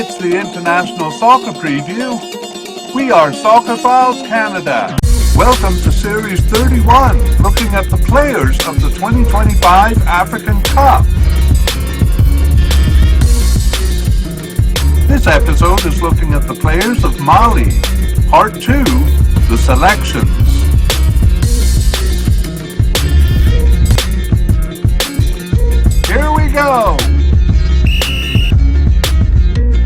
It's the International Soccer Preview. We are Soccerphiles Canada. Welcome to Series 31, looking at the players of the 2025 African Cup. This episode is looking at the players of Mali. Part 2, the selections. Here we go!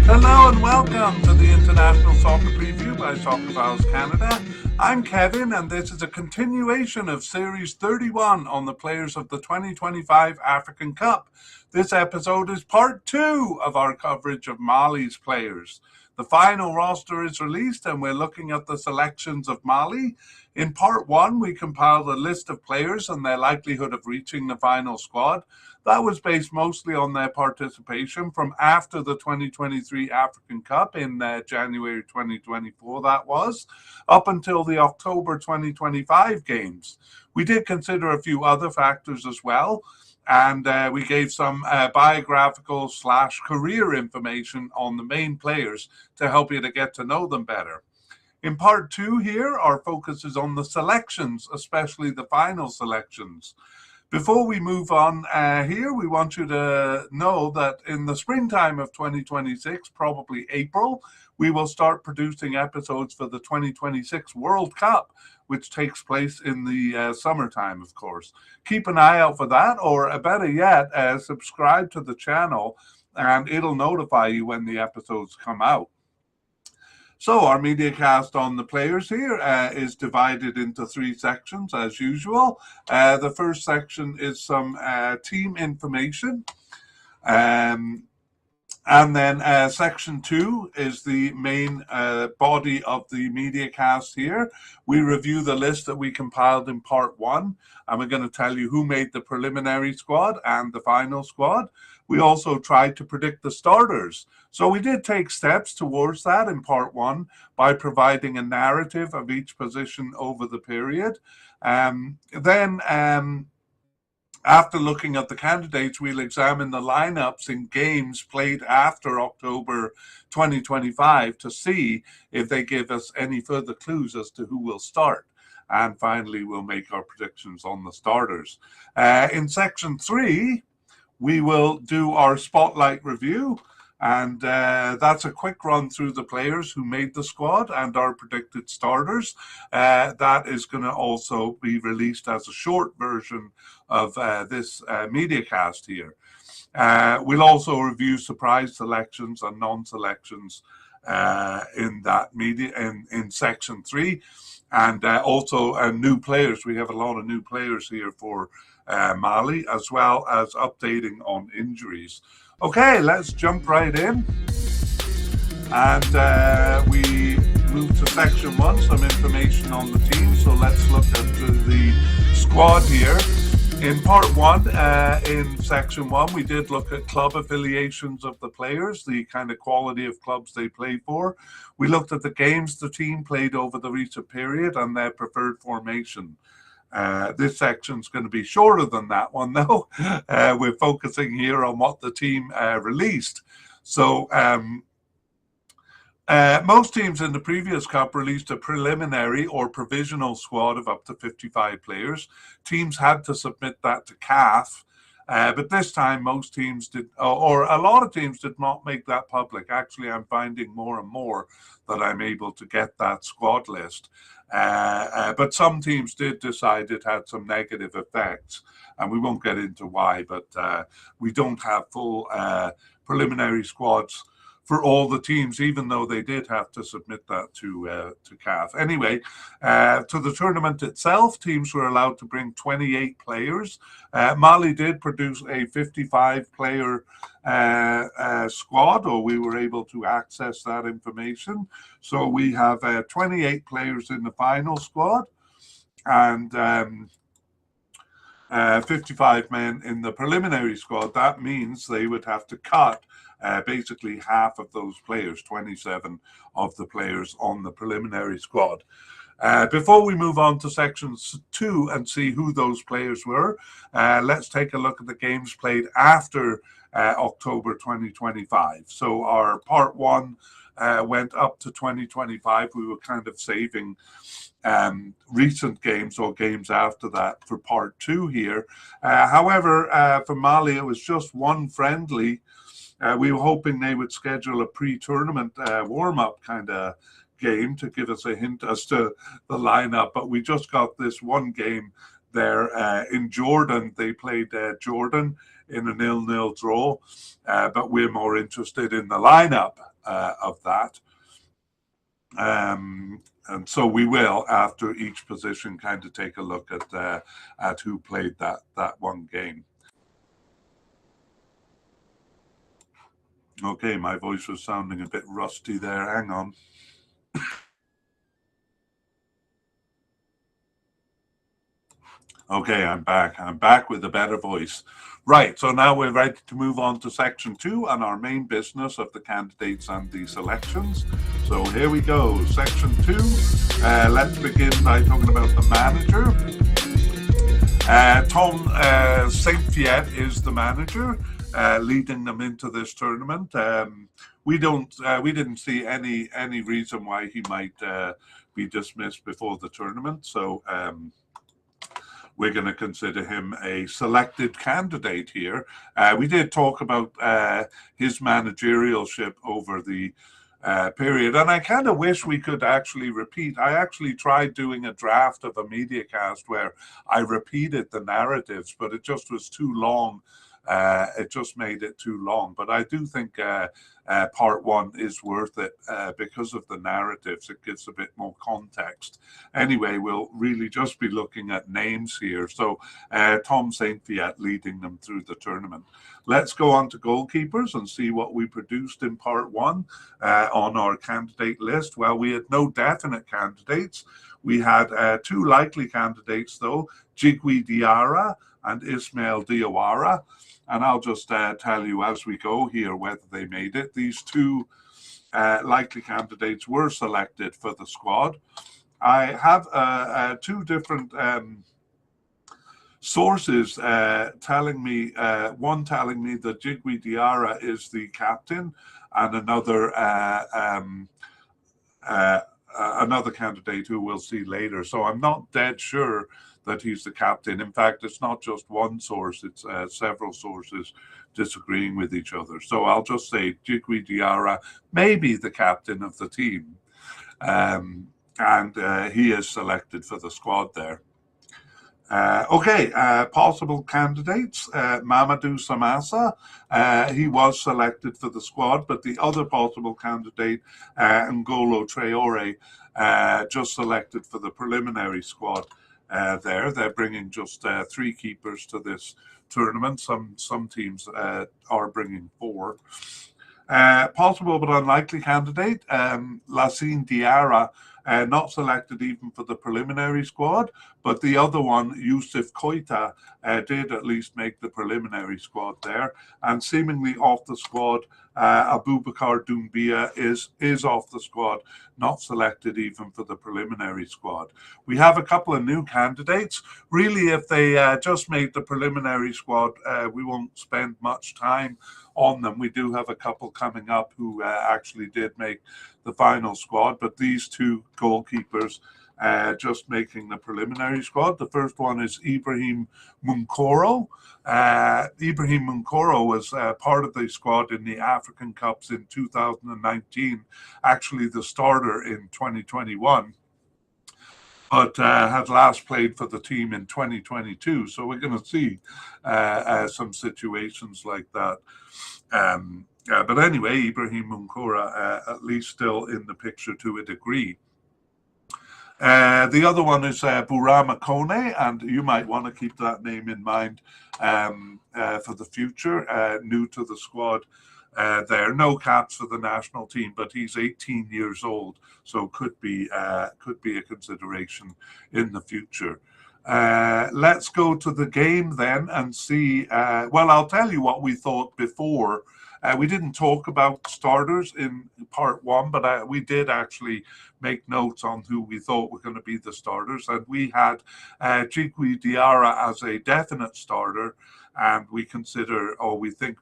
Hello and welcome to the International Soccer Preview by Soccerphiles Canada. I'm Kevin and this is a continuation of Series 31 on the players of the 2025 African Cup. This episode is part 2 of our coverage of Mali's players. The final roster is released and we're looking at the selections of Mali. In part 1, we compiled a list of players and their likelihood of reaching the final squad. That was based mostly on their participation from after the 2023 African Cup in January 2024, that was, up until the October 2025 games. We did consider a few other factors as well, and we gave some biographical / career information on the main players to help you to get to know them better. In part 2 here, our focus is on the selections, especially the final selections. Before we move on here, we want you to know that in the springtime of 2026, probably April, we will start producing episodes for the 2026 World Cup, which takes place in the summertime, of course. Keep an eye out for that, or better yet, subscribe to the channel and it'll notify you when the episodes come out. So our media cast on the players here is divided into 3 sections as usual. The first section is some team information. And then section 2 is the main body of the media cast here. We review the list that we compiled in part 1, and we're going to tell you who made the preliminary squad and the final squad. We also tried to predict the starters. So we did take steps towards that in part 1 by providing a narrative of each position over the period. After looking at the candidates, we'll examine the lineups in games played after October 2025 to see if they give us any further clues as to who will start. And finally, we'll make our predictions on the starters. In section 3, we will do our spotlight review. And that's a quick run through the players who made the squad and our predicted starters. That is going to also be released as a short version of this media cast here. We'll also review surprise selections and non-selections in that media in section 3, and also new players. We have a lot of new players here for Mali, as well as updating on injuries. Okay, let's jump right in. And we move to section 1, some information on the team. So let's look at the squad here. In part 1, in section 1, we did look at club affiliations of the players, the kind of quality of clubs they play for. We looked at the games the team played over the recent period and their preferred formation. This section is going to be shorter than that one, though. We're focusing here on what the team released. So most teams in the previous cup released a preliminary or provisional squad of up to 55 players. Teams had to submit that to CAF. But this time, most teams did, or a lot of teams did not make that public. Actually, I'm finding more and more that I'm able to get that squad list. But some teams did decide it had some negative effects, and we won't get into why, but we don't have full preliminary squads for all the teams, even though they did have to submit that to CAF. Anyway, to the tournament itself, teams were allowed to bring 28 players. Mali did produce a 55-player squad, or we were able to access that information. So we have 28 players in the final squad and 55 men in the preliminary squad. That means they would have to cut basically half of those players, 27 of the players on the preliminary squad. Before we move on to sections 2 and see who those players were, let's take a look at the games played after October 2025. So our part one went up to 2025. We were kind of saving recent games or games after that for part two here. However, for Mali, it was just one friendly. We were hoping they would schedule a pre-tournament warm-up kind of game to give us a hint as to the lineup, but we just got this one game there in Jordan. They played Jordan in a 0-0 draw, but we're more interested in the lineup of that. And so we will, after each position, kind of take a look at who played that one game. Okay, my voice was sounding a bit rusty there. Hang on. Okay, I'm back. I'm back with a better voice. Right, so now we're ready to move on to section two and our main business of the candidates and the selections. So here we go, section two. Let's begin by talking about the manager. Tom Saint-Fiet is the manager, leading them into this tournament. We didn't see any reason why he might be dismissed before the tournament. So we're going to consider him a selected candidate here. We did talk about his managerialship over the period, and I kind of wish we could actually repeat. I actually tried doing a draft of a mediacast where I repeated the narratives, but it just was too long. It just made it too long. But I do think part one is worth it because of the narratives. It gives a bit more context. Anyway, we'll really just be looking at names here. So Tom Saint-Fiet leading them through the tournament. Let's go on to goalkeepers and see what we produced in part one on our candidate list. Well, we had no definite candidates. We had two likely candidates, though, Jigwe Diarra and Ismail Diawara. And I'll just tell you as we go here whether they made it. These two likely candidates were selected for the squad. I have two different sources telling me, one telling me that Jigwe Diarra is the captain, and another candidate who we'll see later. So I'm not dead sure that he's the captain. In fact, it's not just one source, it's several sources disagreeing with each other. So I'll just say Jigwe Diarra may be the captain of the team. And he is selected for the squad there. Possible candidates. Mamadou Samassa, he was selected for the squad, but the other possible candidate, N'Golo Traore, just selected for the preliminary squad. They're bringing just three keepers to this tournament. Some teams are bringing four. Possible but unlikely candidate, Lassine Diarra, not selected even for the preliminary squad, but the other one, Youssouf Koita, did at least make the preliminary squad there, and seemingly off the squad. Abubakar Doumbia is off the squad, not selected even for the preliminary squad. We have a couple of new candidates. Really, if they just made the preliminary squad, we won't spend much time on them. We do have a couple coming up who actually did make the final squad, but these two goalkeepers just making the preliminary squad. The first one is Ibrahim Munkoro. Ibrahim Munkoro was part of the squad in the African Cups in 2019, actually the starter in 2021, but had last played for the team in 2022. So we're going to see some situations like that. But anyway, Ibrahim Munkoro at least still in the picture to a degree. The other one is Burama Kone, and you might want to keep that name in mind for the future. New to the squad there, no caps for the national team, but he's 18 years old, so could be a consideration in the future. Let's go to the game then and see. Well, I'll tell you what we thought before We didn't talk about starters in part one, but we did actually make notes on who we thought were going to be the starters. And we had Jigwe Diarra as a definite starter. And we think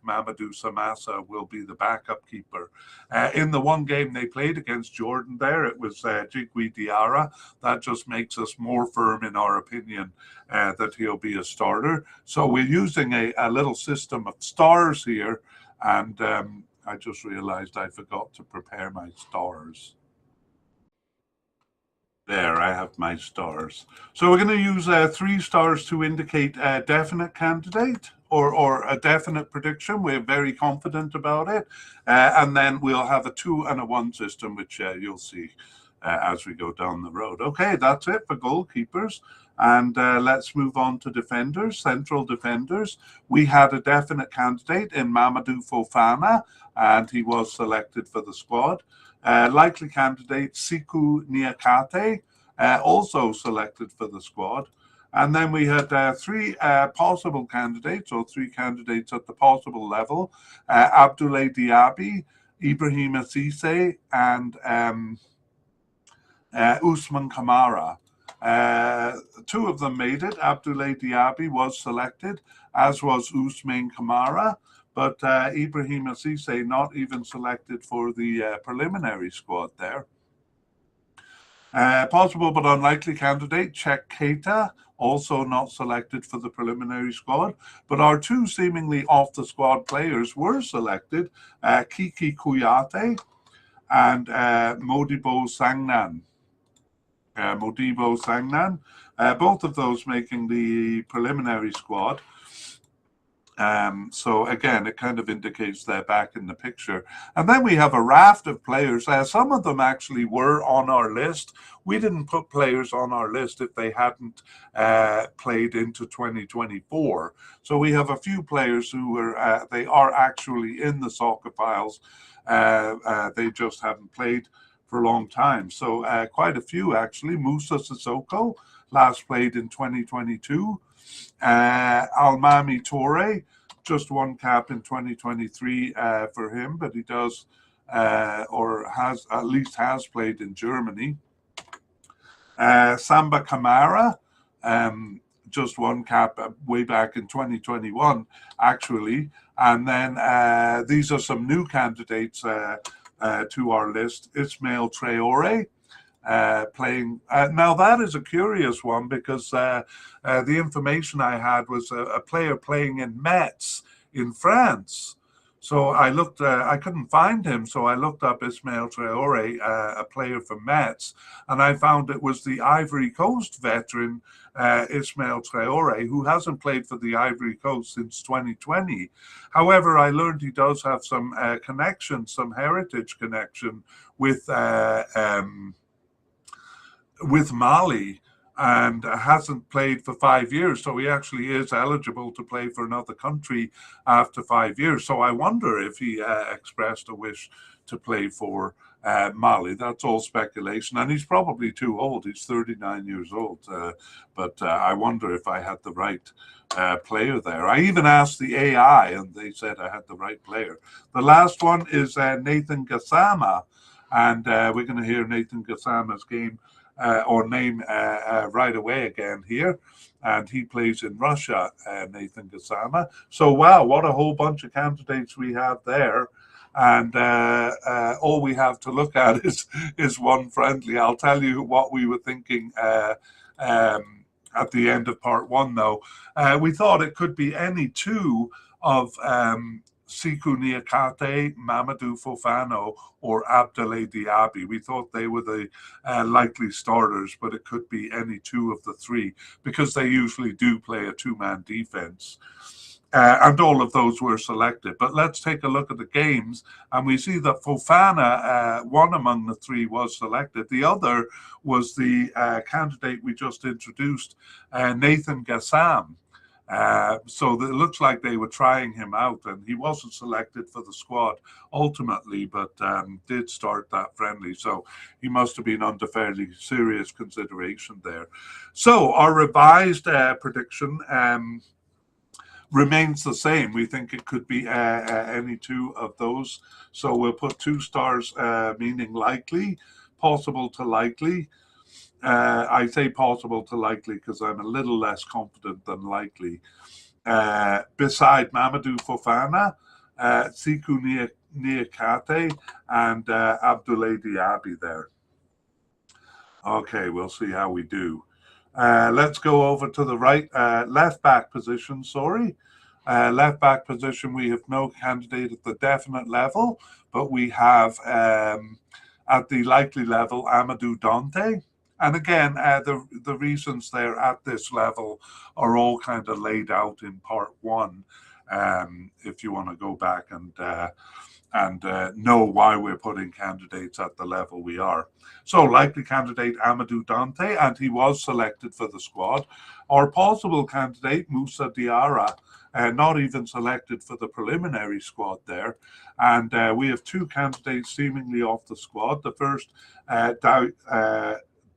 Mamadou Samassa will be the backup keeper. In the one game they played against Jordan there, it was Jigwe Diarra. That just makes us more firm in our opinion that he'll be a starter. So we're using a little system of stars here. And I just realized I forgot to prepare my stars. There, I have my stars. So we're going to use 3 stars to indicate a definite candidate or a definite prediction. We're very confident about it. And then we'll have a 2 and a 1 system, which you'll see as we go down the road. Okay, that's it for goalkeepers. And let's move on to defenders, central defenders. We had a definite candidate in Mamadou Fofana, and he was selected for the squad. Likely candidate Siku Niakate, also selected for the squad. And then we had 3 possible candidates, or 3 candidates at the possible level. Abdoulaye Diaby, Ibrahim Cissé, and Ousmane Camara. 2 of them made it. Abdoulaye Diaby was selected, as was Ousmane Camara. But Ibrahim Cissé not even selected for the preliminary squad there. Possible but unlikely candidate, Cheick Keita, also not selected for the preliminary squad. But our 2 seemingly off-the-squad players were selected, Kiki Kouyaté and Modibo Sangnan. Both of those making the preliminary squad. So again, it kind of indicates they're back in the picture. And then we have a raft of players. Some of them actually were on our list. We didn't put players on our list if they hadn't played into 2024. So we have a few players who they are actually in the soccer files. They just haven't played for a long time. So quite a few actually. Moussa Sissoko last played in 2022. Almami Toure, just 1 cap in 2023 for him, but he does or has at least played in Germany. Samba Kamara, just 1 cap way back in 2021, actually. And then these are some new candidates to our list. Ismail Traore, playing. Now that is a curious one because the information I had was a player playing in Metz in France. So I looked, I couldn't find him, so I looked up Ismail Traore, a player from Metz, and I found it was the Ivory Coast veteran, Ismail Traore, who hasn't played for the Ivory Coast since 2020. However, I learned he does have some connection, some heritage connection with Mali, and hasn't played for 5 years. So he actually is eligible to play for another country after 5 years. So I wonder if he expressed a wish to play for Mali. That's all speculation. And he's probably too old. He's 39 years old. But I wonder if I had the right player there. I even asked the AI and they said I had the right player. The last one is Nathan Gassama. And we're going to hear Nathan Gassama's name right away again here. And he plays in Russia, Nathan Gassama. So, wow, what a whole bunch of candidates we have there. And all we have to look at is one friendly. I'll tell you what we were thinking at the end of part 1, though. We thought it could be any 2 of Siku Niakate, Mamadou Fofana, or Abdoulaye Diaby. We thought they were the likely starters, but it could be any 2 of the 3 because they usually do play a 2-man defense. And all of those were selected. But let's take a look at the games, and we see that Fofana, one among the 3, was selected. The other was the candidate we just introduced, Nathan Gassam. So it looks like they were trying him out, and he wasn't selected for the squad ultimately, but did start that friendly. So he must have been under fairly serious consideration there. So our revised prediction, remains the same. We think it could be any two of those. So we'll put 2 stars, meaning likely, possible to likely. I say possible to likely because I'm a little less confident than likely. Beside Mamadou Fofana, Siku Niakate, and Abdoulaye Diaby there. Okay, we'll see how we do. Let's go over to the left back position, sorry. Left back position, we have no candidate at the definite level, but we have at the likely level Amadou Dante. And again, the reasons they're at this level are all kind of laid out in part 1. If you want to go back and know why we're putting candidates at the level we are. So likely candidate Amadou Dante, and he was selected for the squad. Our possible candidate Moussa Diarra, not even selected for the preliminary squad there. And we have 2 candidates seemingly off the squad. The first,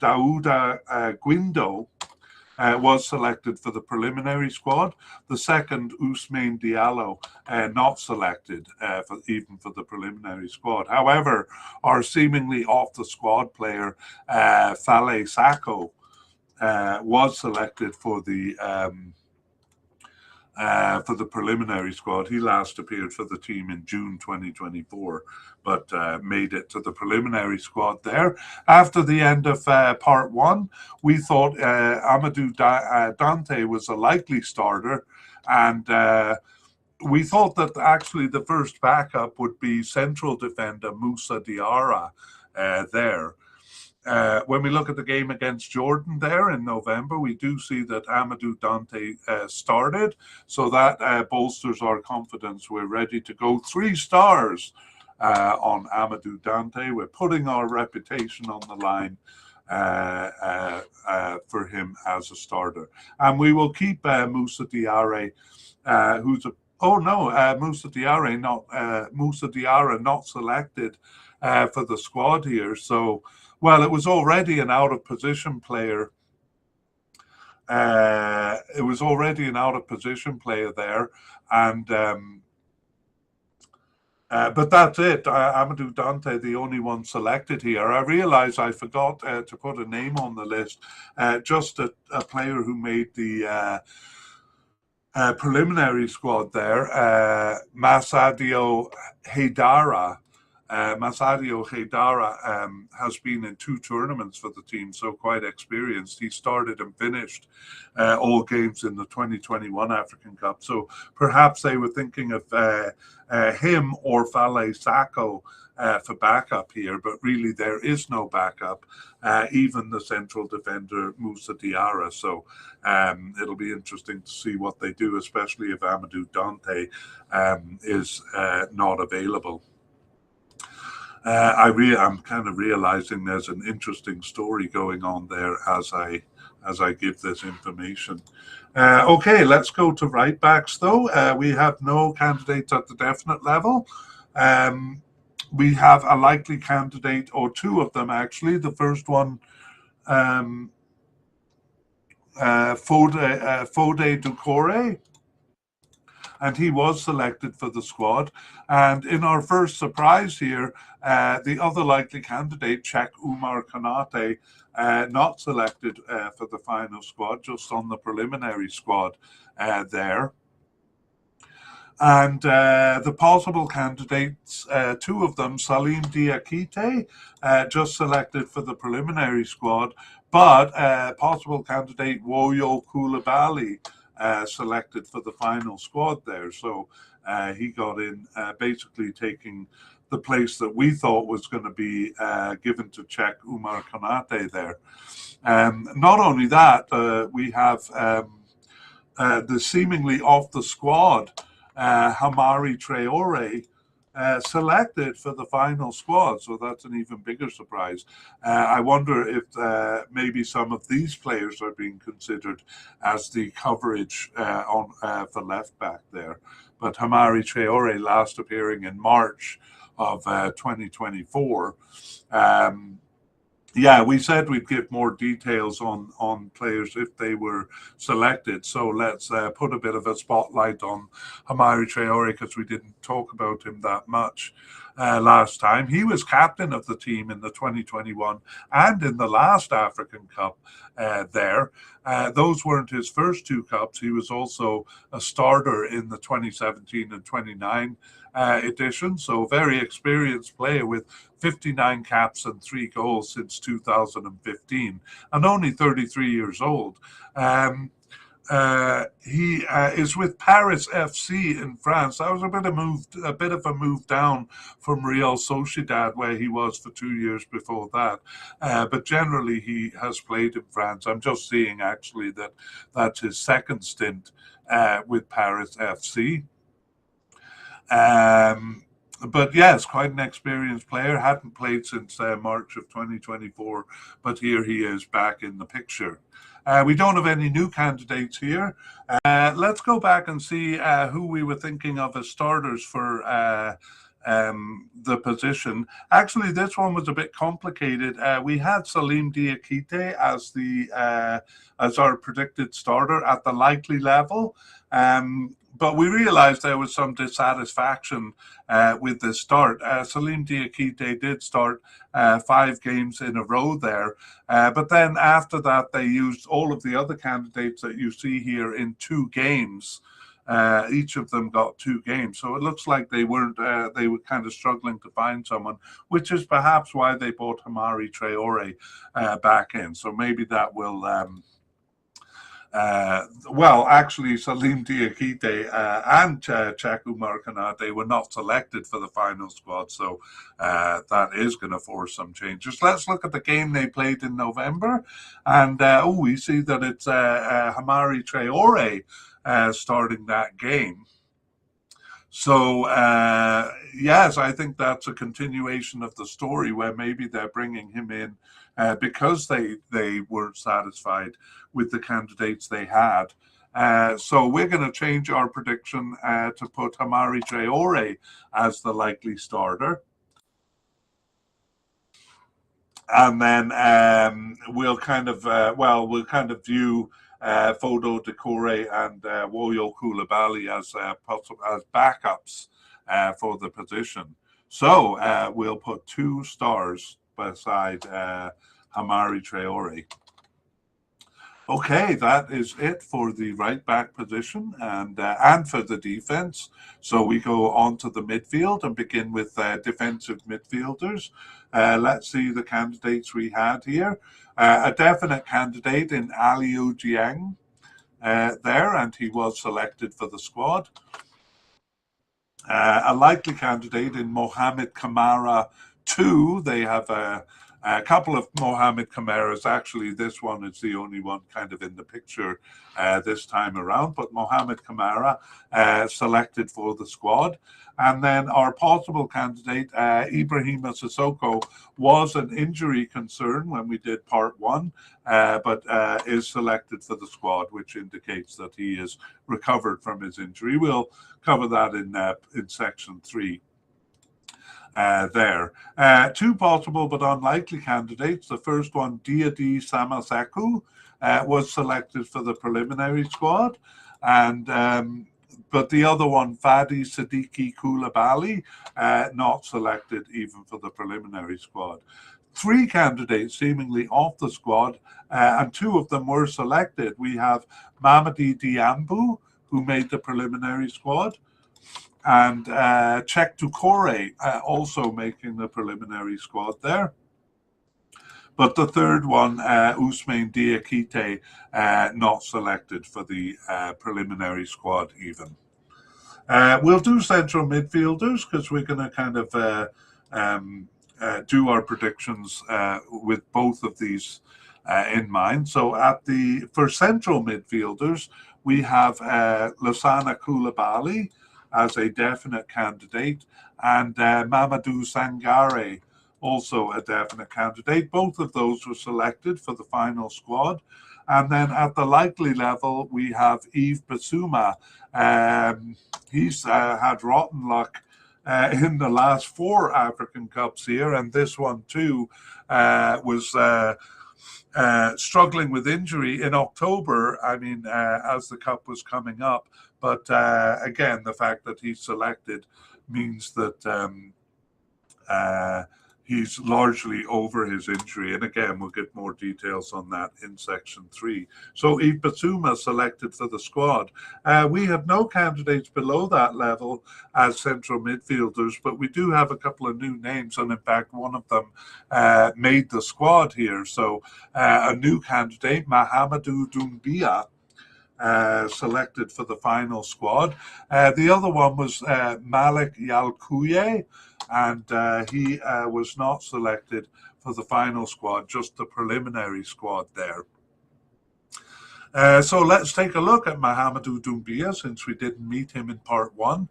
Daouda Guindo, was selected for the preliminary squad. The second, Ousmane Diallo, not selected even for the preliminary squad. However, our seemingly off the squad player, Fale Sako, was selected for the preliminary squad. He last appeared for the team in June 2024, but made it to the preliminary squad there. After the end of part 1, we thought Amadou Dante was a likely starter, and we thought that actually the first backup would be central defender Moussa Diarra there. When we look at the game against Jordan there in November, we do see that Amadou Dante started. So that bolsters our confidence. We're ready to go. 3 stars on Amadou Dante. We're putting our reputation on the line for him as a starter. And we will keep Moussa Diarra, who's a Moussa Diarra not selected for the squad here. So, well, it was already an out of position player. There, and but that's it. Amadou Dante, the only one selected here. I realize I forgot to put a name on the list. Just a player who made the preliminary squad there, Massadio Haidara. Massadio Haidara has been in 2 tournaments for the team, so quite experienced. He started and finished all games in the 2021 African Cup. So perhaps they were thinking of him or Fale Sako for backup here, but really there is no backup, even the central defender Moussa Diarra. So it'll be interesting to see what they do, especially if Amadou Dante is not available. I'm kind of realizing there's an interesting story going on there as I give this information. Okay, let's go to right backs though. We have no candidates at the definite level. We have a likely candidate, or 2 of them actually. The first one, Fode Doucouré, and he was selected for the squad. And in our first surprise here, the other likely candidate, Cheikh Oumar Konate, not selected for the final squad, just on the preliminary squad there. And the possible candidates, 2 of them, Salim Diakite, just selected for the preliminary squad, but possible candidate Woyo Koulibaly, selected for the final squad there. So he got in, basically taking the place that we thought was going to be given to Cheikh Oumar Konate there. Not only that, we have the seemingly off the squad Hamari Traore selected for the final squad, so that's an even bigger surprise. I wonder if maybe some of these players are being considered as the coverage for left back there. But Hamari Traore, last appearing in March of 2024, Yeah, we said we'd give more details on players if they were selected. So let's put a bit of a spotlight on Hamari Traore because we didn't talk about him that much last time. He was captain of the team in the 2021 and in the last African Cup there. Those weren't his first two cups. He was also a starter in the 2017 and 29 edition. So very experienced player with 59 caps and 3 goals since 2015, and only 33 years old. He is with Paris FC in France. That was a bit of a move down from Real Sociedad, where he was for 2 years before that. But generally, he has played in France. I'm just seeing actually that that's his second stint with Paris FC. Um, but yes, quite an experienced player. Hadn't played since March of 2024, but here he is back in the picture. We don't have any new candidates here. Let's go back and see who we were thinking of as starters for the position. Actually, this one was a bit complicated. We had Salim Diakite as our predicted starter at the likely level. But we realized there was some dissatisfaction with the start. Salim Diakite did start 5 games in a row there. But then after that, they used all of the other candidates that you see here in 2 games. Each of them got 2 games. So it looks like they were kind of struggling to find someone, which is perhaps why they brought Hamari Traore back in. So maybe that will well, actually, Salim Diakite and Chaku Markanate were not selected for the final squad, so that is going to force some changes. Let's look at the game they played in November, and we see that it's Hamari Traore starting that game. So, yes, I think that's a continuation of the story where maybe they're bringing him in because they weren't satisfied with the candidates they had. So we're going to change our prediction to put Hamari Traore as the likely starter. And then we'll kind of view Fodo Decore and Woyo Koulibaly as backups for the position. So we'll put 2 stars beside Hamari Traore. Okay, that is it for the right back position and for the defense. So we go on to the midfield and begin with defensive midfielders. Let's see the candidates we had here. A definite candidate in Aliou Dieng there, and he was selected for the squad. A likely candidate in Mohamed Kamara 2. They have a couple of Mohamed Kamaras. Actually, this one is the only one kind of in the picture this time around, but Mohamed Kamara selected for the squad. And then our possible candidate, Ibrahima Sissoko, was an injury concern when we did part 1, but is selected for the squad, which indicates that he is recovered from his injury. We'll cover that in section 3. There. 2 possible but unlikely candidates. The first one, Diadi Samasaku, was selected for the preliminary squad, and but the other one, Fadi Siddiqui Koulibaly, not selected even for the preliminary squad. 3 candidates seemingly off the squad, and 2 of them were selected. We have Mamadi Diambu, who made the preliminary squad, and Cheick Doucouré also making the preliminary squad there. But the third one, Ousmane Diakite, not selected for the preliminary squad even. We'll do central midfielders because we're going to kind of do our predictions with both of these in mind. So for central midfielders, we have Lassana Koulibaly as a definite candidate, and Mamadou Sangare, also a definite candidate. Both of those were selected for the final squad. And then at the likely level, we have Yves Bissouma. He's had rotten luck in the last 4 African Cups here, and this one too was struggling with injury in October. I mean, as the Cup was coming up. But again, the fact that he's selected means that he's largely over his injury. And again, we'll get more details on that in section 3. So Yves Bissouma selected for the squad. We have no candidates below that level as central midfielders, but we do have a couple of new names. And in fact, one of them made the squad here. So a new candidate, Mahamadou Doumbia, selected for the final squad. The other one was Malik Yalkouye, and he was not selected for the final squad, just the preliminary squad there. So let's take a look at Mahamadou Doumbia, since we didn't meet him in part 1.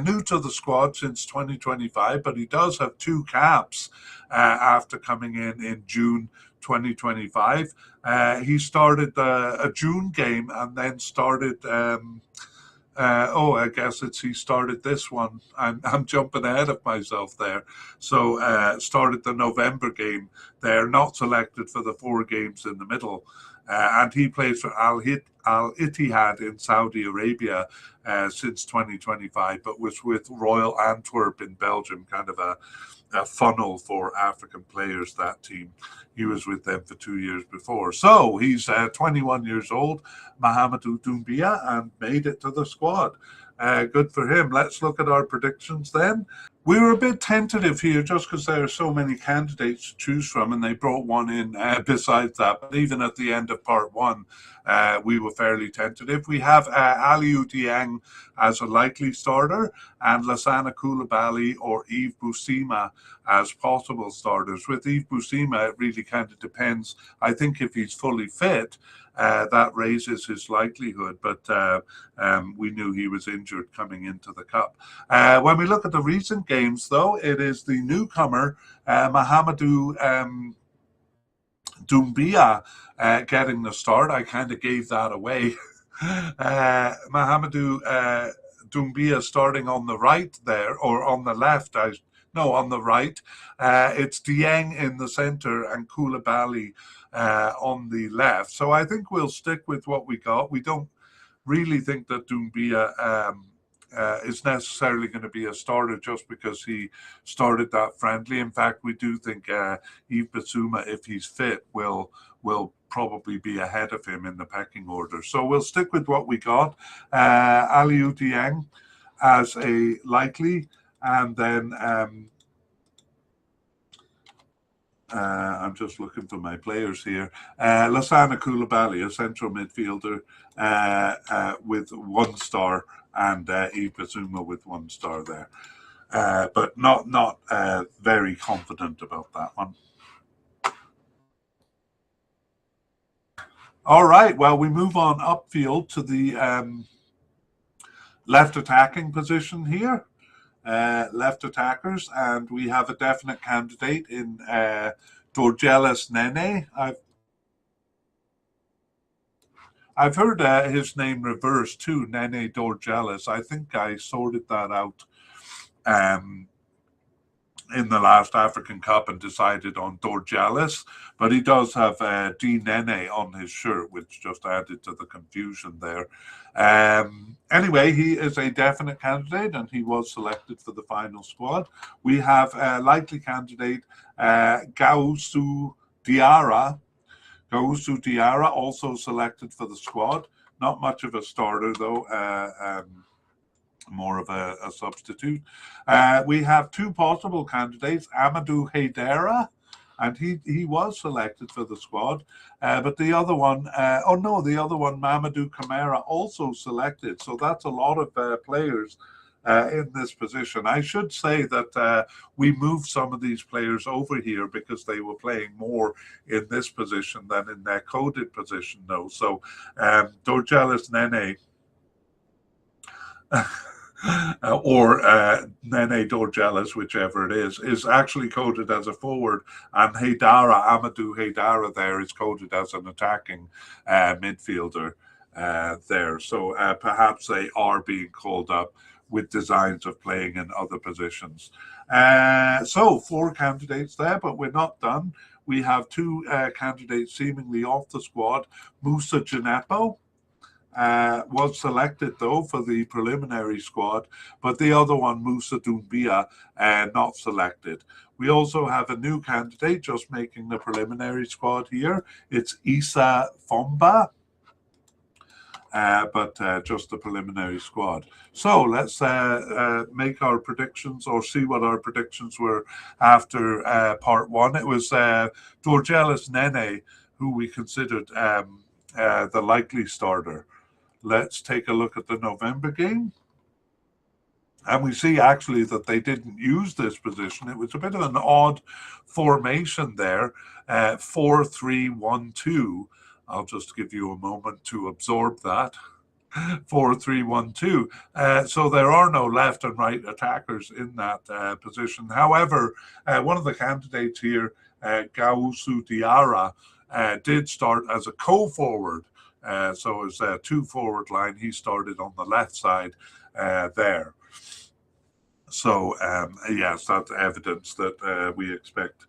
New to the squad since 2025, but he does have 2 caps after coming in June 2025. He started a June game and then started I guess he started this one. I'm jumping ahead of myself there. So started the November game there, not selected for the 4 games in the middle. And he plays for Al Ittihad in Saudi Arabia since 2025, but was with Royal Antwerp in Belgium, kind of a funnel for African players, that team. He was with them for 2 years before. So he's 21 years old, Mahamadou Doumbia, and made it to the squad. Good for him. Let's look at our predictions then. We were a bit tentative here just because there are so many candidates to choose from, and they brought one in besides that. But even at the end of part 1, we were fairly tentative. We have Aliou Dieng as a likely starter, and Lassana Coulibaly or Yves Bissouma as possible starters. With Yves Bissouma, it really kind of depends. I think if he's fully fit, that raises his likelihood, but we knew he was injured coming into the Cup. When we look at the recent games, though, it is the newcomer, Mahamadou Doumbia, getting the start. I kind of gave that away. Mahamadou Doumbia starting on the right there, or on the left, on the right. It's Dieng in the center and Coulibaly on the left. So I think we'll stick with what we got. We don't really think that Doumbia is necessarily going to be a starter just because he started that friendly. In fact, we do think Yves Bissouma, if he's fit, will probably be ahead of him in the pecking order. So we'll stick with what we got. Aliou Dieng as a likely, and then I'm just looking for my players here. Lassana Coulibaly, a central midfielder with 1 star, and Yves Bissouma with 1 star there. But not very confident about that one. All right, well, we move on upfield to the left attacking position here. Left attackers, and we have a definite candidate in Dorgelis Nene. I've heard his name reversed too, Nene Dorgelis. I think I sorted that out in the last African Cup and decided on Dorgelis, but he does have D Nene on his shirt, which just added to the confusion there. Anyway, he is a definite candidate, and he was selected for the final squad. We have a likely candidate, Gaoussou Diarra. Gaoussou Diarra also selected for the squad. Not much of a starter, though. More of a substitute. We have 2 possible candidates, Amadou Haidara, and he was selected for the squad. But the other one, Mamadou Camara, also selected. So that's a lot of players in this position. I should say that we moved some of these players over here because they were playing more in this position than in their coded position, though. So Dorgelis Nene or Nene Dorgelis, whichever it is actually coded as a forward, and Amadou Haidara there is coded as an attacking midfielder there. So perhaps they are being called up with designs of playing in other positions. So 4 candidates there, but we're not done. We have 2 candidates seemingly off the squad. Musa Gineppo was selected though for the preliminary squad, but the other one, Musa Doumbia, not selected. We also have a new candidate just making the preliminary squad here. It's Issa Fomba. But just the preliminary squad. So let's make our predictions or see what our predictions were after part 1. It was Dorgelis Nene who we considered the likely starter. Let's take a look at the November game. And we see actually that they didn't use this position. It was a bit of an odd formation there, 4-3-1-2. I'll just give you a moment to absorb that. 4-3-1-2. So there are no left and right attackers in that position. However, one of the candidates here, Gausu Diarra, did start as a co-forward. So as a 2-forward line, he started on the left side there. So yes, that's evidence that we expect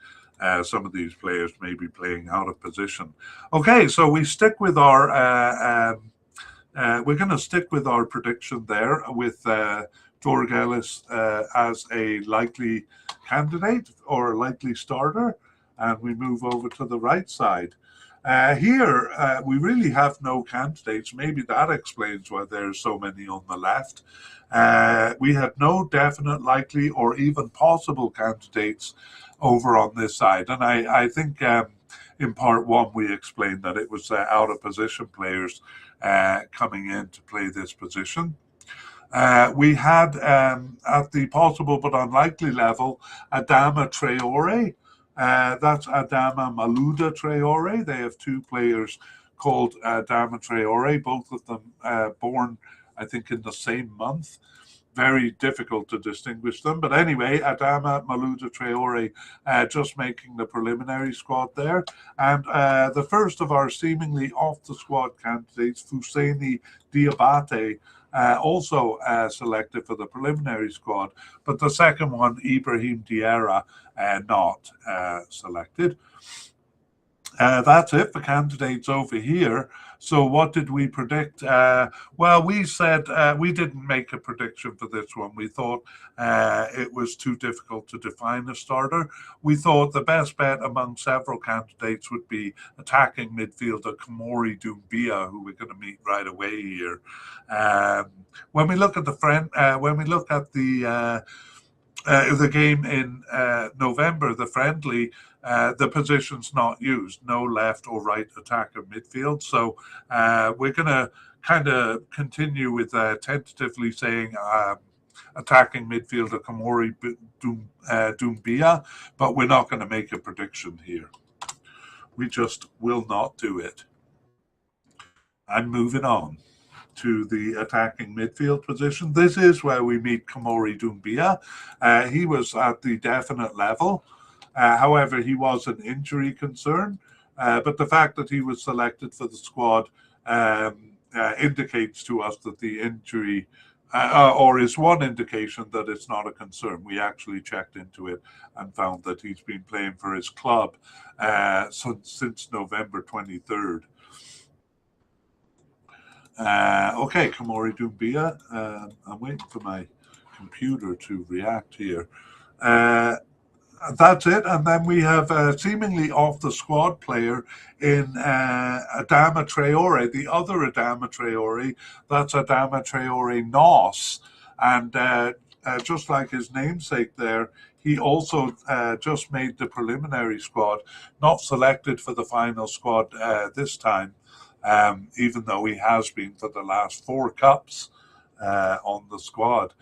some of these players may be playing out of position. Okay, so we stick with our we're going to stick with our prediction there with Dorgelis as a likely candidate or a likely starter, and we move over to the right side. Here, we really have no candidates. Maybe that explains why there's so many on the left. We had no definite, likely, or even possible candidates over on this side. And I think in part 1, we explained that it was out of position players coming in to play this position. We had, at the possible but unlikely level, Adama Traore. That's Adama Malouda Traore. They have 2 players called Adama Traore, both of them born, I think, in the same month. Very difficult to distinguish them. But anyway, Adama Malouda Traore just making the preliminary squad there. And the first of our seemingly off the squad candidates, Fousseni Diabate, also selected for the preliminary squad. But the second one, Ibrahim Diarra, not selected. That's it for candidates over here. So what did we predict? Well, we said we didn't make a prediction for this one. We thought it was too difficult to define a starter. We thought the best bet among several candidates would be attacking midfielder Kamori Doumbia, who we're going to meet right away here. When we look at the game in November, the friendly, the position's not used, no left or right attacker midfield. So we're going to kind of continue with tentatively saying attacking midfielder Kamori Doumbia, but we're not going to make a prediction here. We just will not do it. I'm moving on to the attacking midfield position. This is where we meet Kamori Doumbia. He was at the definite level. However, he was an injury concern. But the fact that he was selected for the squad indicates to us that the injury, or is one indication that it's not a concern. We actually checked into it and found that he's been playing for his club since November 23rd. Okay, Kamori Doumbia. I'm waiting for my computer to react here. That's it. And then we have a seemingly off the squad player in Adama Traore, the other Adama Traore. That's Adama Traore Nos. And just like his namesake there, he also just made the preliminary squad, not selected for the final squad this time. Even though he has been for the last 4 cups on the squad.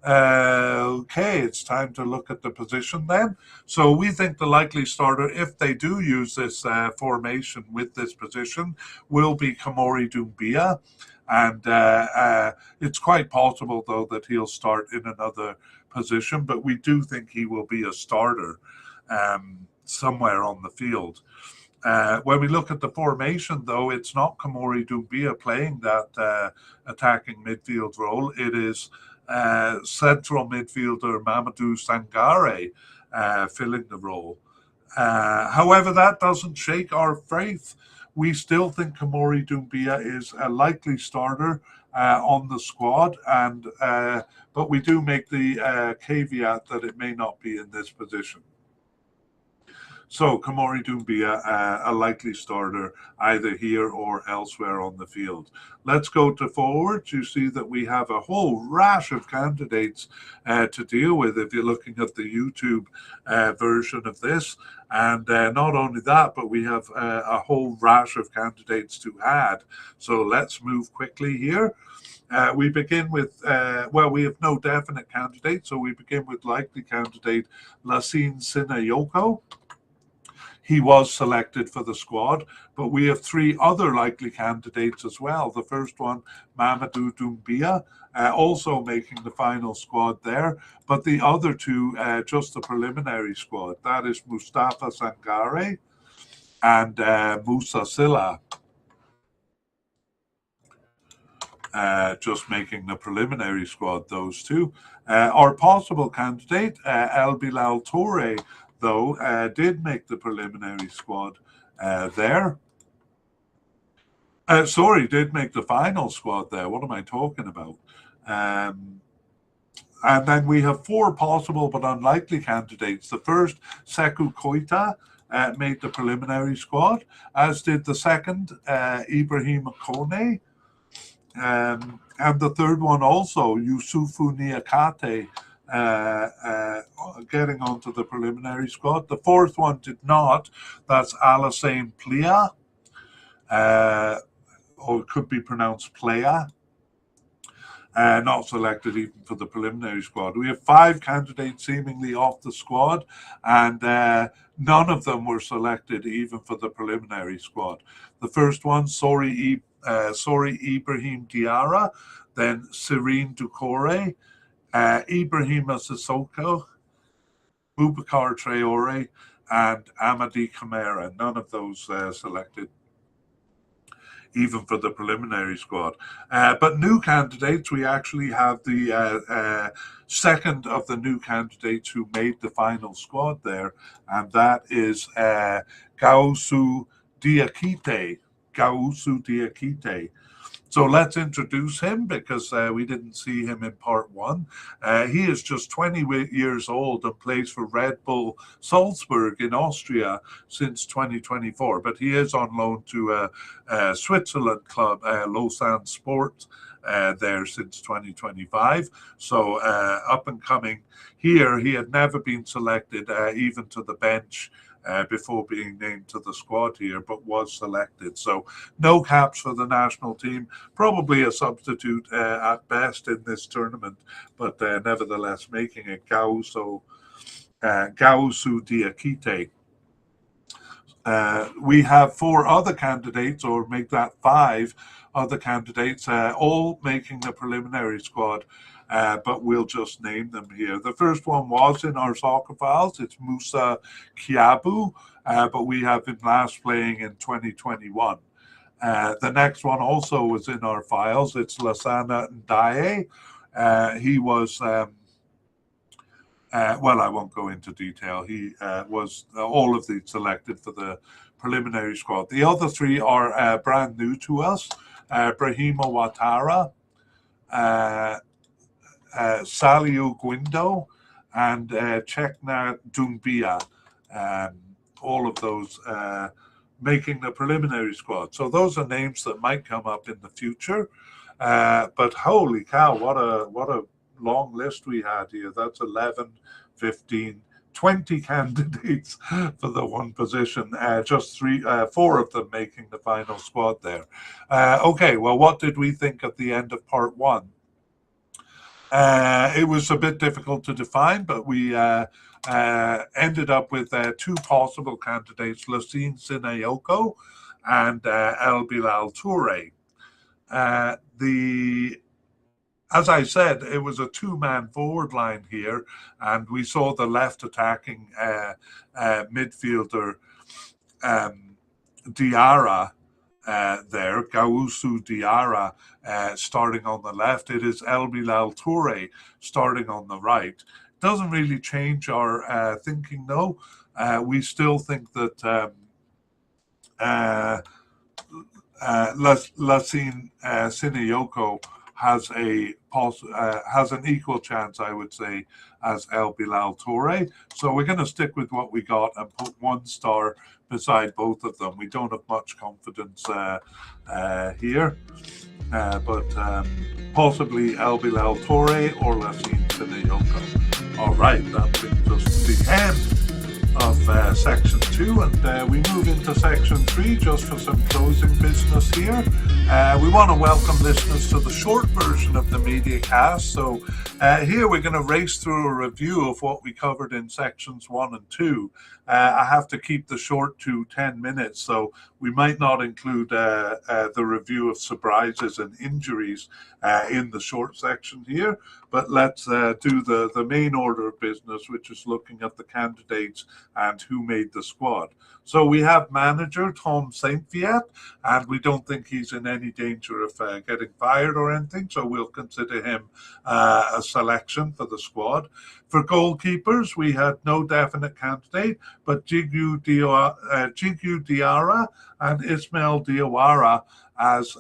Okay, it's time to look at the position then. So we think the likely starter, if they do use this formation with this position, will be Kamori Doumbia. And it's quite possible, though, that he'll start in another position, but we do think he will be a starter somewhere on the field. When we look at the formation, though, it's not Kamori Doumbia playing that attacking midfield role. It is central midfielder Mamadou Sangare filling the role. However, that doesn't shake our faith. We still think Kamori Doumbia is a likely starter on the squad, and but we do make the caveat that it may not be in this position. So Kamori Doumbia, a likely starter either here or elsewhere on the field. Let's go to forwards. You see that we have a whole rash of candidates to deal with if you're looking at the YouTube version of this. And not only that, but we have a whole rash of candidates to add. So let's move quickly here. We begin with, we have no definite candidate, so we begin with likely candidate Lassine Sinayoko. He was selected for the squad, but we have three other likely candidates as well. The first one, Mamadou Doumbia, also making the final squad there, but the other two, just the preliminary squad. That is Mustafa Sangare and Musa Silla. Just making the preliminary squad, those two. Our possible candidate, El Bilal Toure, though, did make the preliminary squad there. Did make the final squad there. What am I talking about? And then we have four possible but unlikely candidates. The first, Sekou Koita, made the preliminary squad, as did the second, Ibrahim Kone. And the third one also, Yusufu Niakate, getting onto the preliminary squad. The fourth one did not. That's Alassane Plia, or it could be pronounced Playa. Not selected even for the preliminary squad. We have five candidates seemingly off the squad, and none of them were selected even for the preliminary squad. The first one, Ibrahim Diarra, then Serene Doucouré, Ibrahima Sissoko, Boubacar Traore, and Amadi Kamara. None of those selected even for the preliminary squad. But new candidates, we actually have the second of the new candidates who made the final squad there, and that is Gaoussou Diakité. So let's introduce him because we didn't see him in part one. He is just 20 years old and plays for Red Bull Salzburg in Austria since 2024. But he is on loan to a Switzerland club, Lausanne Sport, there since 2025. So up and coming here, he had never been selected even to the bench before being named to the squad here, but was selected. So no caps for the national team, probably a substitute at best in this tournament, but nevertheless making it Gaoussou Diakité. We have four other candidates, or make that five other candidates, all making the preliminary squad. But we'll just name them here. The first one was in our soccer files. It's Musa Kiabu, but we have him last playing in 2021. The next one also was in our files. It's Lassana Ndaye. He was, I won't go into detail. He was all of these selected for the preliminary squad. The other three are brand new to us. Brahima Ouattara, Saliu Guindo, and Chekna Doumbia, all of those making the preliminary squad. So those are names that might come up in the future. But holy cow, what a long list we had here. That's 11, 15, 20 candidates for the one position. Just four of them making the final squad there. Okay, well, what did we think at the end of part one? It was a bit difficult to define, but we ended up with two possible candidates, Lassine Sinayoko and El Bilal Toure. As I said, it was a two-man forward line here, and we saw the left attacking midfielder Diarra there, Gausu Diarra starting on the left. It is El Bilal Toure starting on the right. Doesn't really change our thinking, though. We still think that Lassine Sinayoko has has an equal chance, I would say, as El Bilal Toure. So we're going to stick with what we got and put 1 star beside both of them. We don't have much confidence here, but possibly El Bilal Toure or Lassine Sinayoko. All right, that brings us to the end of section 2, and we move into section 3 just for some closing business here. We want to welcome listeners to the short version of the mediacast. So here we're going to race through a review of what we covered in sections 1 and 2. I have to keep the short to 10 minutes, so we might not include the review of surprises and injuries in the short section here, but let's do the main order of business, which is looking at the candidates and who made the squad. So we have manager Tom Saintfiet, and we don't think he's in any danger of getting fired or anything, so we'll consider him a selection for the squad. For goalkeepers, we had no definite candidate, but Djigu Diarra and Ismail Diawara as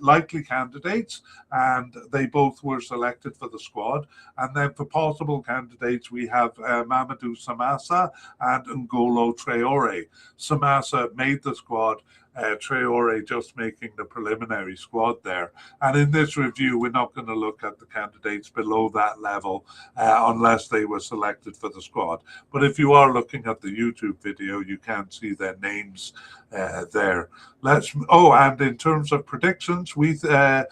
likely candidates, and they both were selected for the squad. And then for possible candidates, we have Mamadou Samassa and N'Golo Traore. Samassa made the squad, Traore just making the preliminary squad there. And in this review, we're not going to look at the candidates below that level unless they were selected for the squad. But if you are looking at the YouTube video, you can see their names there. And in terms of predictions, we are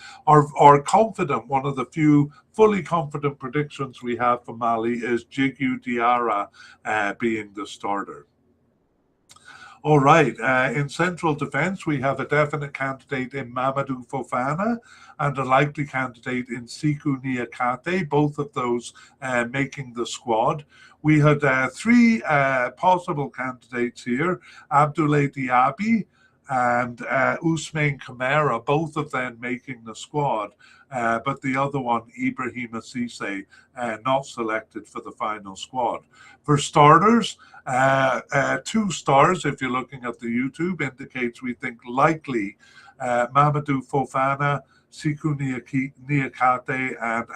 confident. One of the few fully confident predictions we have for Mali is Djigu Diarra being the starter. All right, in central defence, we have a definite candidate in Mamadou Fofana and a likely candidate in Sikou Niakate, both of those making the squad. We had 3 possible candidates here, Abdoulaye Diaby and Ousmane Kamara, both of them making the squad, but the other one, Ibrahim Cisse, not selected for the final squad. For starters, 2 stars, if you're looking at the YouTube, indicates we think likely Mamadou Fofana, Sikou Niakate, and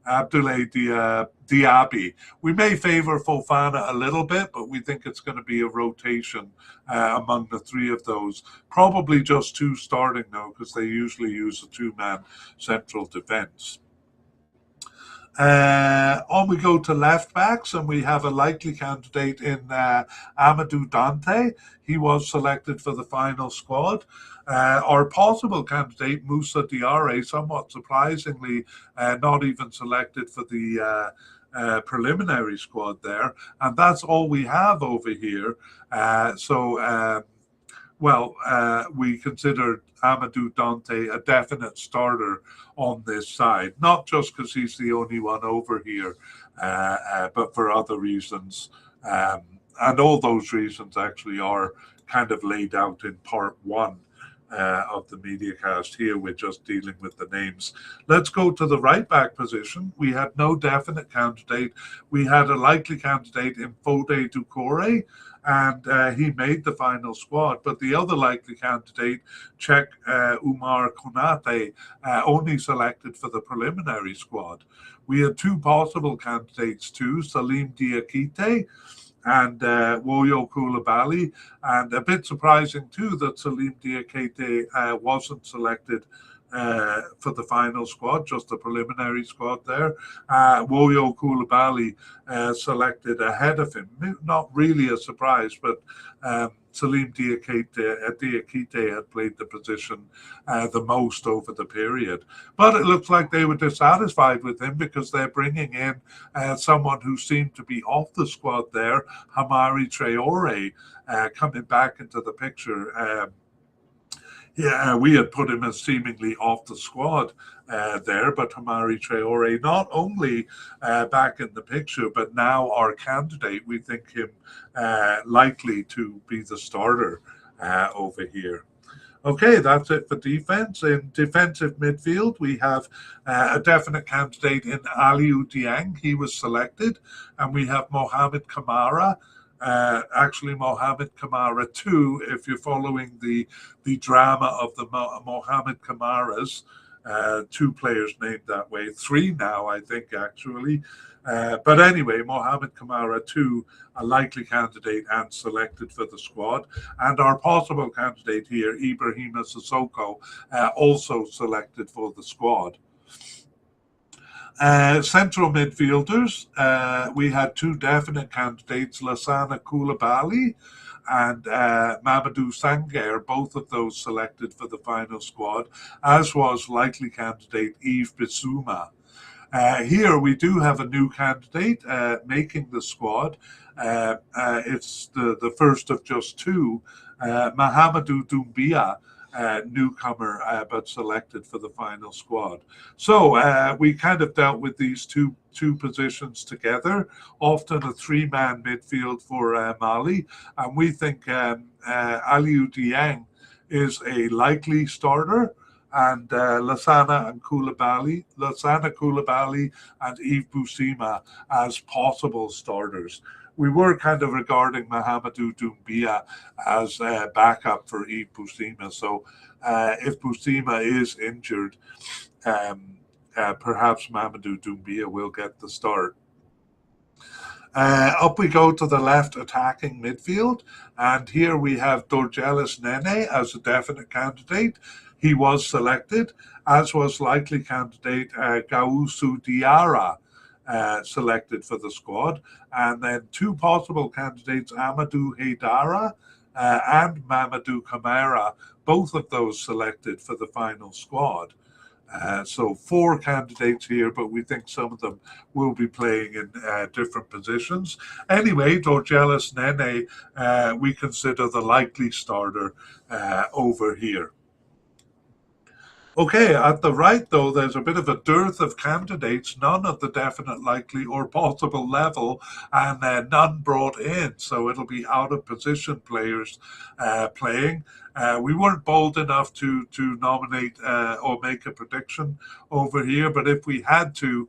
Abdoulaye Diaby. We may favor Fofana a little bit, but we think it's going to be a rotation among the 3 of those. Probably just 2 starting, though, because they usually use a 2-man central defence. On we go to left backs, and we have a likely candidate in Amadou Dante. He was selected for the final squad. Our possible candidate, Moussa Diarra, somewhat surprisingly, not even selected for the preliminary squad there. And that's all we have over here. We considered Amadou Dante a definite starter on this side, not just because he's the only one over here, but for other reasons. And all those reasons actually are kind of laid out in part 1 of the mediacast. Here we're just dealing with the names. Let's go to the right back position. We had no definite candidate. We had a likely candidate in Fode Doucouré, and he made the final squad. But the other likely candidate, Czech Umar Konate, only selected for the preliminary squad. We had 2 possible candidates too, Salim Diakite and Woyo Koulibaly, and a bit surprising too that Salim Diakite wasn't selected for the final squad, just the preliminary squad there. Woyo Koulibaly selected ahead of him. Not really a surprise, but Salim Diakite had played the position the most over the period. But it looks like they were dissatisfied with him because they're bringing in someone who seemed to be off the squad there, Hamari Traore, coming back into the picture. We had put him as seemingly off the squad there, but Hamari Traore not only back in the picture, but now our candidate. We think him likely to be the starter over here. Okay, that's it for defense. In defensive midfield, we have a definite candidate in Aliou Dieng. He was selected. And we have Mohamed Kamara. Actually, Mohamed Kamara 2, if you're following the drama of the Mohamed Kamaras. Two players named that way. Three now, I think, actually. But anyway, Mohamed Kamara 2, a likely candidate and selected for the squad. And our possible candidate here, Ibrahima Sissoko, also selected for the squad. Central midfielders, we had two definite candidates, Lassana Koulibaly and Mamadou Sangaré, both of those selected for the final squad, as was likely candidate Yves Bissouma. Here we do have a new candidate making the squad. It's the first of just two, Mahamadou Doumbia, newcomer, but selected for the final squad. So we kind of dealt with these two positions together, often a three-man midfield for Mali, and we think Aliou Dieng is a likely starter, and Lassana Koulibaly and Yves Bissouma as possible starters. We were kind of regarding Mahamadou Doumbia as a backup for Yves Bissouma. So if Bissouma is injured, perhaps Mahamadou Doumbia will get the start. Up we go to the left attacking midfield, and here we have Dorgelis Nene as a definite candidate. He was selected, as was likely candidate Gausu Diarra, selected for the squad. And then two possible candidates, Amadou Haidara and Mamadou Kamara, both of those selected for the final squad. So four candidates here, but we think some of them will be playing in different positions. Anyway, Dorgelis Nene, we consider the likely starter over here. Okay, at the right, though, there's a bit of a dearth of candidates, none at the definite, likely, or possible level, and none brought in. So it'll be out of position players playing. We weren't bold enough to nominate or make a prediction over here, but if we had to,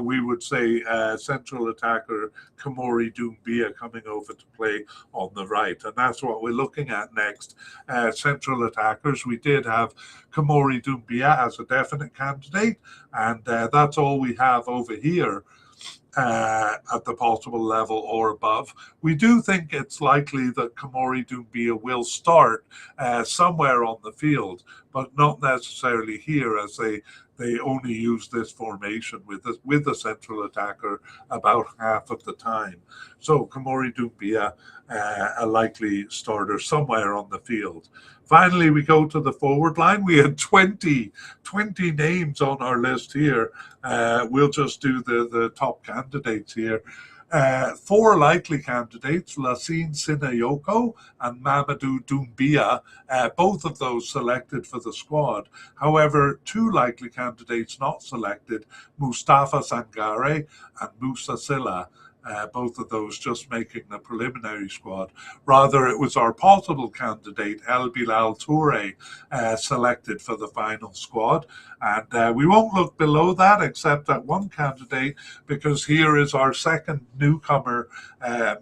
we would say central attacker Kamori Doumbia coming over to play on the right. And that's what we're looking at next. Central attackers, we did have Kamori Doumbia as a definite candidate, and that's all we have over here. At the possible level or above. We do think it's likely that Kamori Doumbia will start somewhere on the field, but not necessarily here, as they only use this formation with the central attacker about half of the time. So Kamori Doumbia, a likely starter somewhere on the field. Finally, we go to the forward line. We had 20 names on our list here. We'll just do the top candidates here. Four likely candidates, Lassine Sinayoko and Mamadou Doumbia, both of those selected for the squad. However, two likely candidates not selected, Mustafa Sangaré and Moussa Silla. Both of those just making the preliminary squad. Rather, it was our possible candidate, El Bilal Toure, selected for the final squad. And we won't look below that except at one candidate, because here is our second newcomer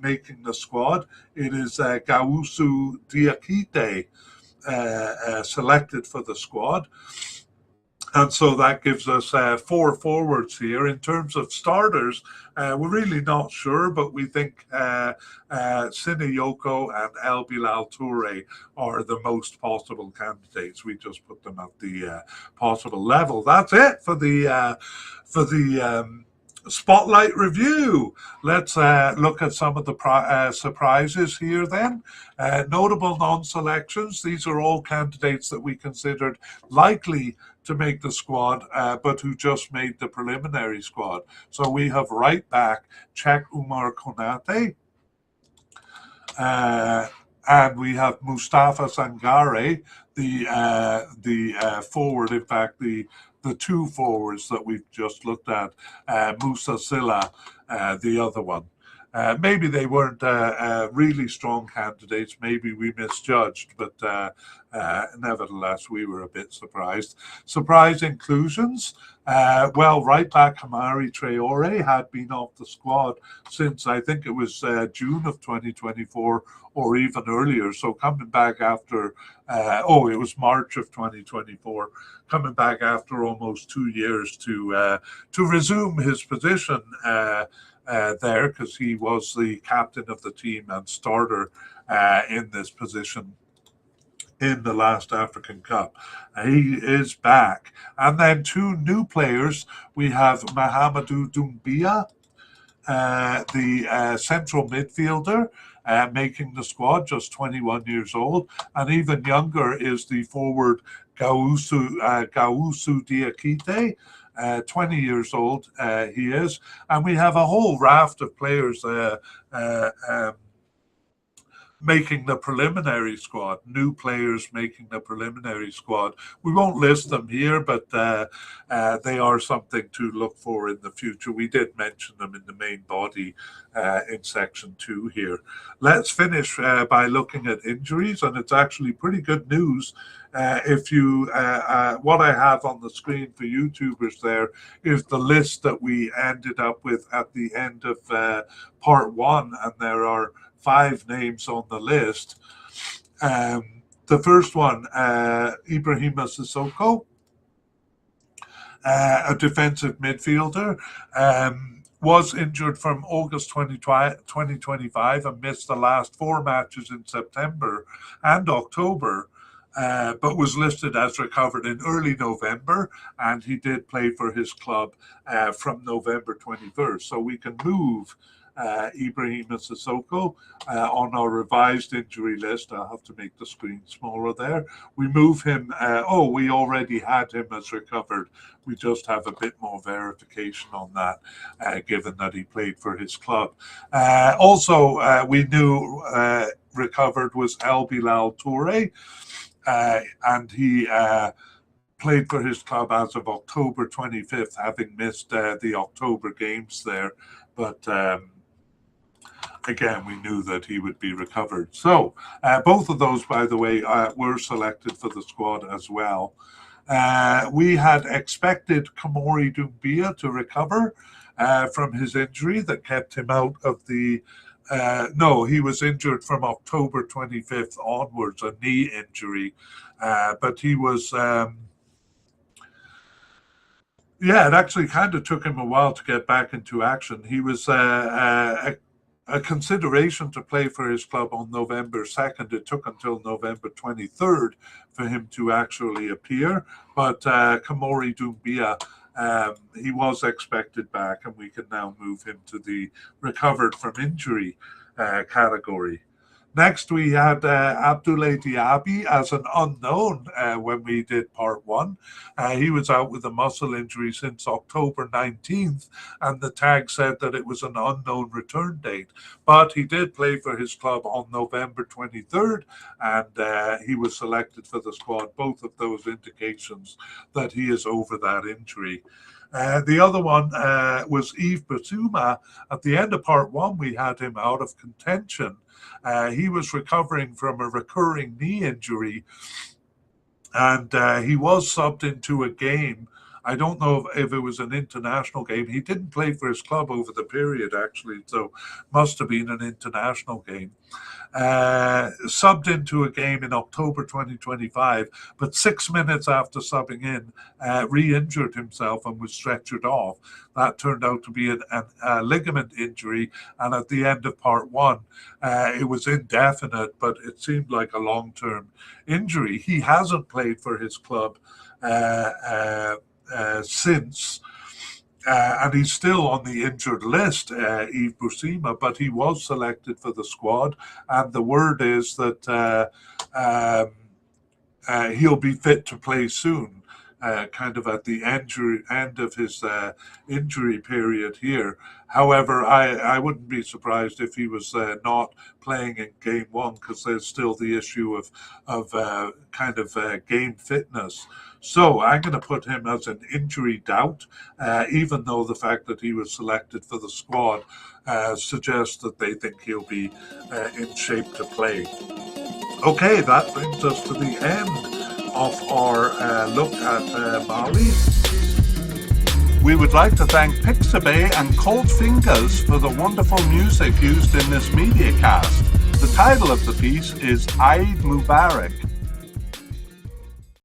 making the squad. It is Gausu Diakite, selected for the squad. And so that gives us four forwards here. In terms of starters, we're really not sure, but we think Sinayoko and El Bilal Toure are the most possible candidates. We just put them at the possible level. That's it for the Spotlight review. Let's look at some of the surprises here then. Notable non-selections. These are all candidates that we considered likely to make the squad, but who just made the preliminary squad. So we have right back Cheikh Oumar Konate, and we have Mustafa Sangaré, the forward, in fact, the two forwards that we've just looked at, Moussa Silla, the other one. Maybe they weren't really strong candidates. Maybe we misjudged, but nevertheless, we were a bit surprised. Surprise inclusions. Well, right back, Hamari Traore had been off the squad since I think it was June of 2024 or even earlier. So coming back after, it was March of 2024, coming back after almost 2 years to resume his position there, because he was the captain of the team and starter in this position in the last African Cup. He is back. And then two new players. We have Mahamadou Doumbia, the central midfielder, making the squad, just 21 years old. And even younger is the forward Gausu Diakite. 20 years old he is. And we have a whole raft of players making the preliminary squad, new players making the preliminary squad. We won't list them here, but they are something to look for in the future. We did mention them in the main body in section 2 here. Let's finish by looking at injuries, and it's actually pretty good news. If you, what I have on the screen for YouTubers there is the list that we ended up with at the end of part 1, and there are 5 names on the list. The first one, Ibrahima Sissoko, a defensive midfielder, was injured from August 2025 and missed the last 4 matches in September and October, but was listed as recovered in early November, and he did play for his club from November 21st. So we can move Ibrahima Sissoko on our revised injury list. I'll have to make the screen smaller there. We move him. We already had him as recovered. We just have a bit more verification on that, given that he played for his club. Also, we knew recovered was El Bilal Toure, and he played for his club as of October 25th, having missed the October games there. But again, we knew that he would be recovered. So both of those, by the way, were selected for the squad as well. We had expected Kamori Doumbia to recover from his injury that kept him out of the... no, he was injured from October 25th onwards, a knee injury. But he was... it actually kind of took him a while to get back into action. He was a consideration to play for his club on November 2nd. It took until November 23rd for him to actually appear. But Kamori Doumbia, he was expected back, and we can now move him to the recovered from injury category. Next, we had Abdoulaye Diaby as an unknown when we did part 1. He was out with a muscle injury since October 19th, and the tag said that it was an unknown return date. But he did play for his club on November 23rd, and he was selected for the squad. Both of those indications that he is over that injury. The other one was Yves Bissouma. At the end of part 1, we had him out of contention. He was recovering from a recurring knee injury, and he was subbed into a game. I don't know if it was an international game. He didn't play for his club over the period, actually, so must have been an international game. Subbed into a game in October 2025, but 6 minutes after subbing in, re-injured himself and was stretchered off. That turned out to be a ligament injury, and at the end of part 1, it was indefinite, but it seemed like a long-term injury. He hasn't played for his club since, and he's still on the injured list, Yves Bissouma, but he was selected for the squad, and the word is that he'll be fit to play soon. kind of at the end of his injury period here. However, I wouldn't be surprised if he was not playing in game one, because there's still the issue of game fitness. So I'm going to put him as an injury doubt, even though the fact that he was selected for the squad suggests that they think he'll be in shape to play. Okay, that brings us to the end of our look at Mali. We would like to thank Pixabay and Cold Fingers for the wonderful music used in this mediacast. The title of the piece is Eid Mubarak.